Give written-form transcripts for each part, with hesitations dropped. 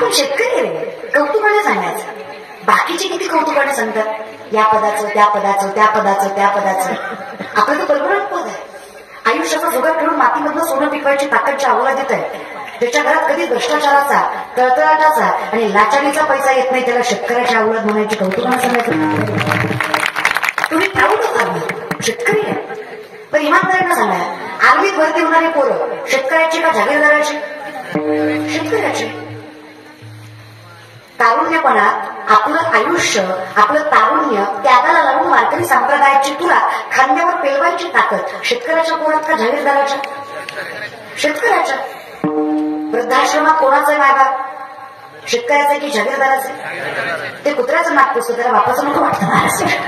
आपण शेतकरी रे, कौतुकाने सांगायचं. बाकीचे किती कौतुकाने सांगतात, या पदाचं त्या पदाचं त्या पदाचं त्या पदाचं. आपलं तर परमनंट पद आहे. आयुष्याचा जुगार ठेवून मातीमधलं सोनं पिकवायची ताकद ज्या अवला देत आहे, त्याच्या घरात कधी भ्रष्टाचाराचा, तळतळाटाचा आणि लाचारीचा पैसा येत नाही, त्याला शेतकऱ्याच्या अवलाद म्हणायची कौतुकाने सांगायचं. तुम्ही प्राऊड होता शेतकरी आहे. पण इमानदारीनं सांगा, आर्मीत भरती होणारी पोरं शेतकऱ्याची का जागीरदाराची? शेतकऱ्याची. तारुण्यपणात आपलं आयुष्य, आपलं तारुण्य त्यागाला लावून वारकरी संप्रदायाची तुला खांद्यावर पेलवायची ताकद शेतकऱ्याच्या पोरात का जागीरदाराच्या? शेतकऱ्याच्या. वृद्धाश्रमात कोणाचं मायबाप? शेतकऱ्याचं की जागीरदाराचं? ते कुत्र्याचं नाक पुसतो, त्याला बापाचं नको वाटतं.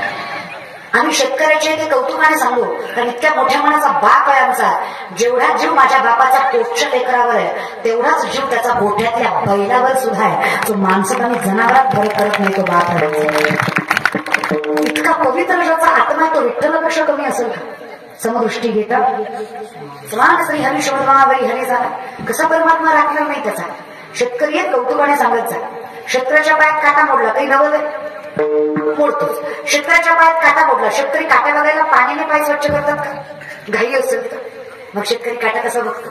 आम्ही शेतकऱ्याचे ते कौतुकाने सांगू, कारण इतक्या मोठ्या मनाचा बाप आहे आमचा. जेवढा जीव माझ्या बापाचा पोटच्या लेकरावर आहे, तेवढाच जीव त्याचा गोठ्यातल्या बैलावर सुद्धा आहे. तो माणसात आणि जनावरात फरक करत नाही, तो बाप आहे. इतका पवित्र ज्याचा आत्मा आहे, तो विठ्ठलापेक्षा कमी असेल का? समदृष्टी घेता स्वान श्री हरिशोधमावरी हरी झाला. कसा परमात्मा राखणार नाही त्याचा? शेतकरी आहे, कौतुकाने सांगत जा. शेतकऱ्याच्या पायात काटा मोडला, काही नवल मोडतो. शेतकऱ्याच्या पायात काटा मोडला, शेतकरी काटा बघायला पाण्याने पाय स्वच्छ करतात का? घाई असेल तर मग शेतकरी काटा कसा बघतो?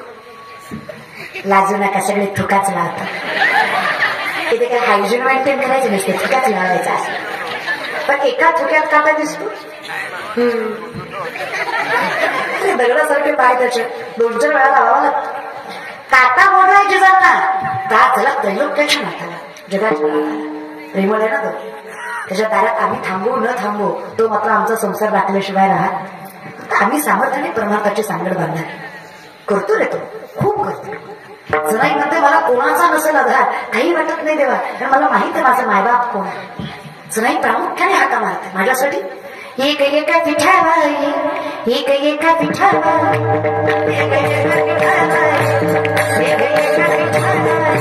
लाजू नका, सगळे थुकाच लावतात. इथे काय हायजीन मेंटेन करायचे नसते, थुकाच लावायचा. पण एका थुक्यात काटा दिसतो. दगडासारखे पाय त्याचे 2-4 वेळा लावावा लागतो. काटा मोडलाय जिजांना, दात झाला त्रैलोक्याच्या नाथाला, जगाच्या नाथाला. प्रेमळ आहे ना तो. त्याच्या दारात आम्ही थांबू न थांबू, तो मात्र आमचा संसार राखल्याशिवाय राहत. आम्ही सामर्थ्याने परमार्थाची सांगड बांधणार करतो रे, तो खूप करतो. जनाई म्हणते मला कोणाचा नसेल आधार, काही वाटत नाही देवा, कारण मला माहित आहे माझा मायबाप कोण आहे. जनाई प्रामुख्याने हाका मारते माझ्यासाठी. एक एका पिठाबाई, एक एका पिठाबाई, एक एका पिठाबाई, एक एका पिठाबाई.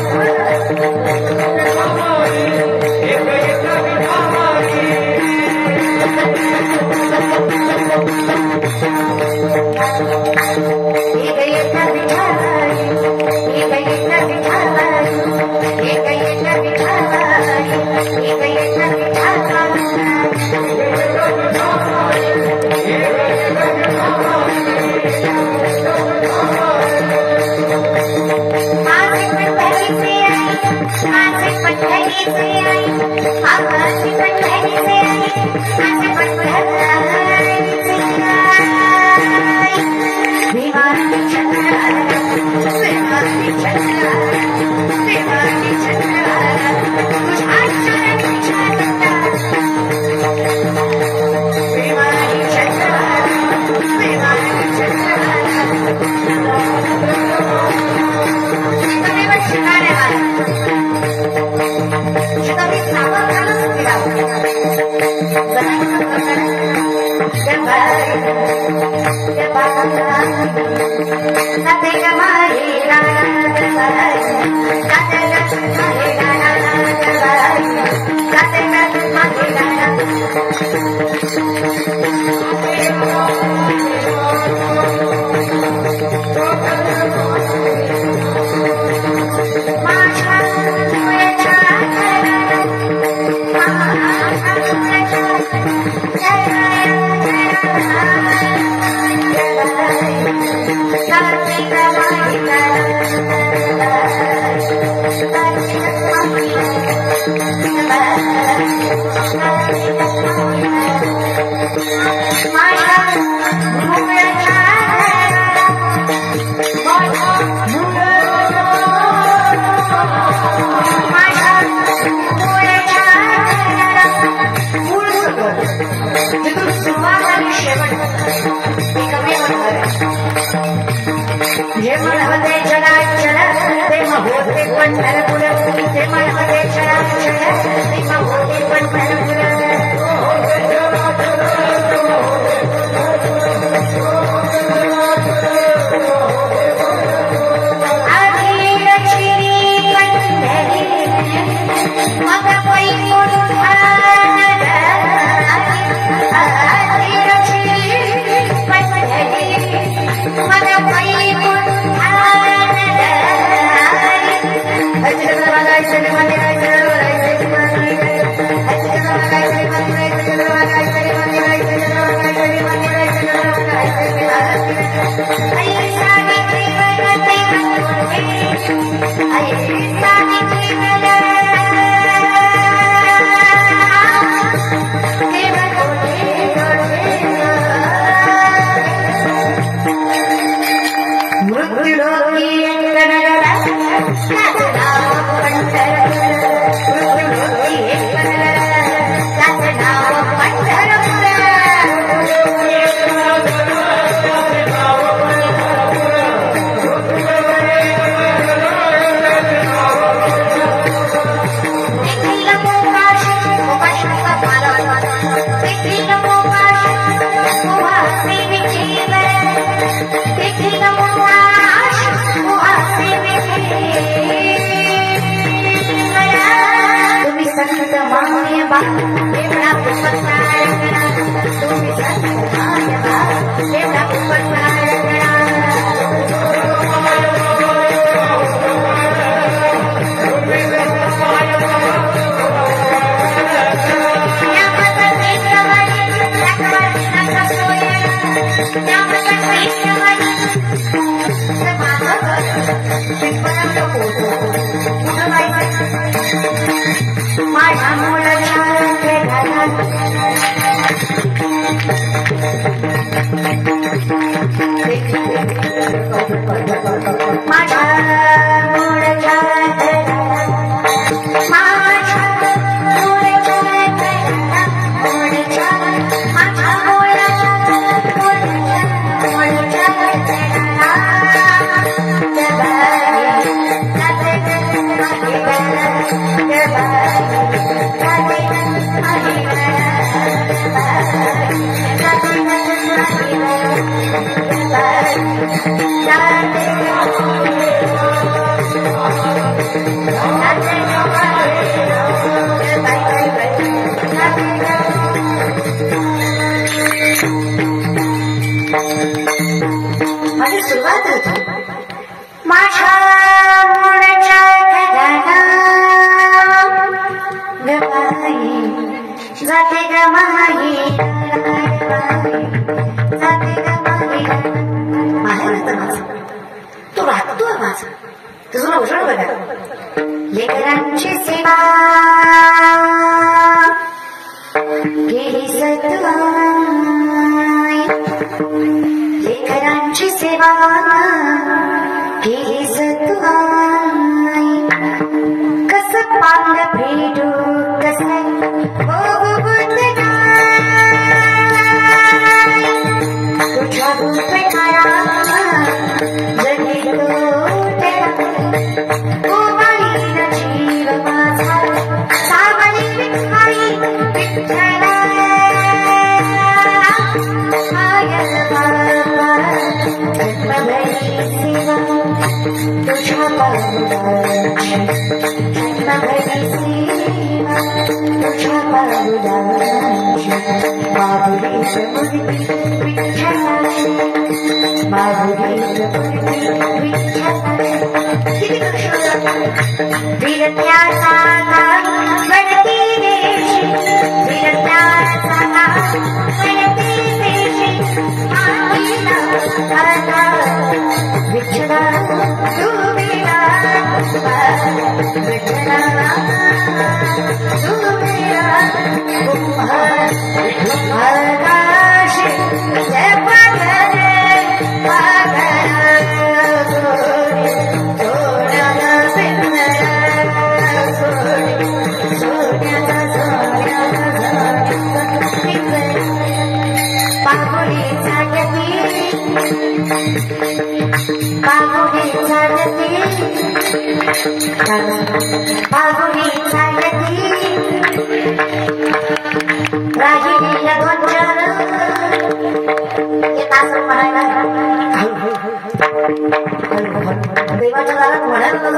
देवाच्या दारात म्हणायला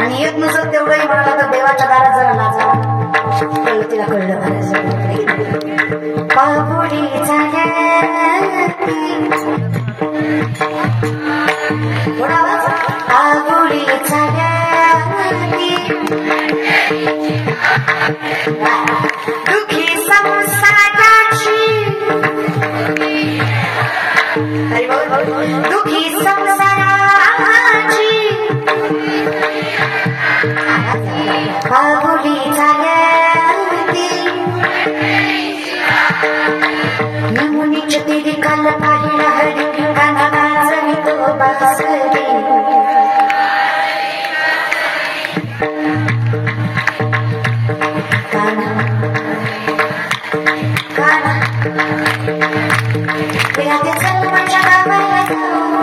आणि येत नसत तेवढंही म्हणाला तर देवाच्या दारात जरा नाचा कळलं तिला कळलं पापुडी थोडा आवाज पापुडी झाल्याती दुखी संसाराची दुखी संसाराची पागुली झाल्याती नमुनीच तेरी काल पाहिला हरी कानाचा तो बासरी काना काना विराते चल माझ्या गावाला जाऊ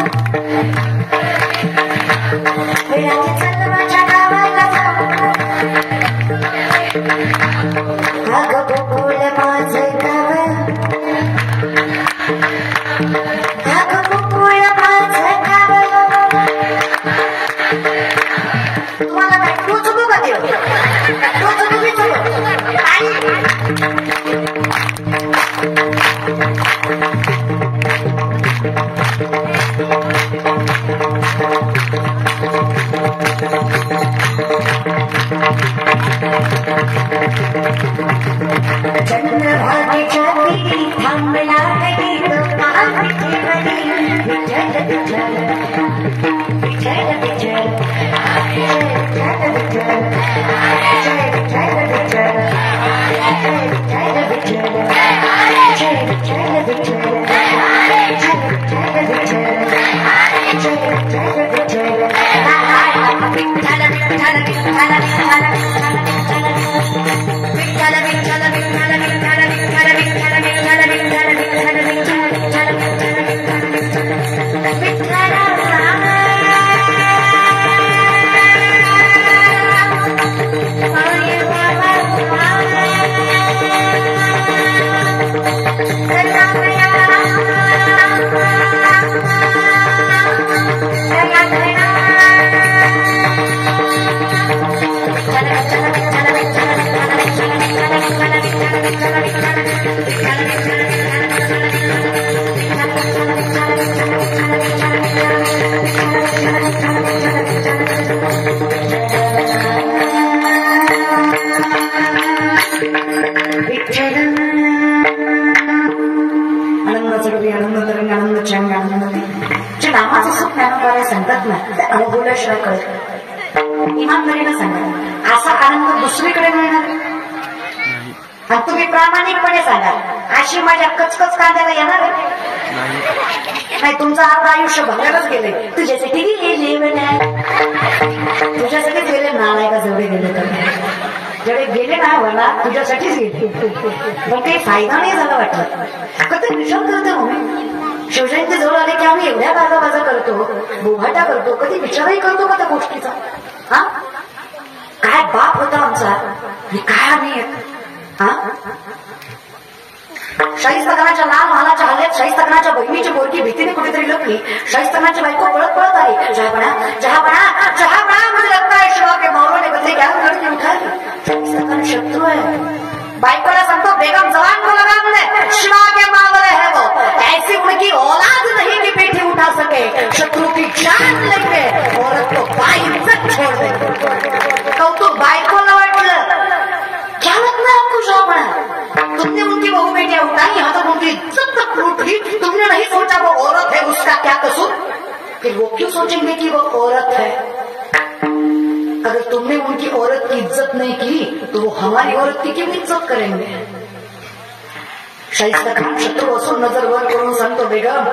विराते चल माझ्या गावाला जाऊ अगं बोल माझं गाव अगं बोल माझं गाव तुम्हाला काय तू चुकू का देव तू चुकू मी चुकू चंद्रभागेच्या तीरी थांबला गीत पाहती बरी विठ्ठल विठ्ठल विठ्ठल विठ्ठल विठ्ठल विठ्ठल जय विठ्ठल विठ्ठल जय विठ्ठल विठ्ठल जय विठ्ठल विठ्ठल जय विठ्ठल विठ्ठल जय विठ्ठल विठ्ठल विठ्ठल विठ्ठल विठ्ठल नामाचं सुख ज्ञानोबाला सांगतात ना ते अनुभवल्याशिवाय कळत इमानदारीला सांगा असा आनंद दुसरीकडे मिळणार आणि तुम्ही प्रामाणिकपणे सांगा अशी माझ्या कचकच कांद्याला येणार नाही तुमचं आता आयुष्य भंगारच गेले तुझ्यासाठी गेले तुझ्यासाठीच गेले नालायका जेवढे गेले तर जेवढे गेले ना मला तुझ्यासाठीच गेले पण काही फायदा नाही झाला वाटलं कधी विचार करतो म्हणून शिवजयंती जवळ आले की आम्ही एवढ्या गाजाबाजा करतो बोभाटा करतो कधी विचारही करतो का त्या गोष्टीचा हा काय बाप होता आमचा आणि काय आम्ही हा शाहिस्तखानाच्या लाल महालाच्या हल्ल्यात शाहिस्तखानाच्या बहिणीची पोरगी भीतीने कुठेतरी लपली शाहिस्तखानाची बायको पळत पळत आली जहापणा जहापणा जहापणा मुझे लगता है शिवा के मौलों ने बदले क्या लड़की उठाई शाहिस्तखान शत्रु है बाइकोला सांगतो बेगम जवान को लगा मुझे शिवा के मावले है वो ऐसी उनकी औलाद नहीं कि बेटी उठा सके शत्रु की जान लेके औरत को बाइज्जत छोड़ दे कौतुक बाइकोला वाटलं क्या लगता है आपको शोभना तुमने उनकी बहू बेटियां उठाई यहाँ तक उनकी इज्जत तक लूटी तुमने नहीं सोचा वो औरत है उसका क्या कसूर फिर वो क्यों सोचेंगे कि वो औरत है अगर तुमने उनकी औरत की इज्जत नहीं की तो वो हमारी औरत की क्यों इज्जत करेंगे शाहिस्ता खान शत्रु असून नजर वर करून सांगतो बेगम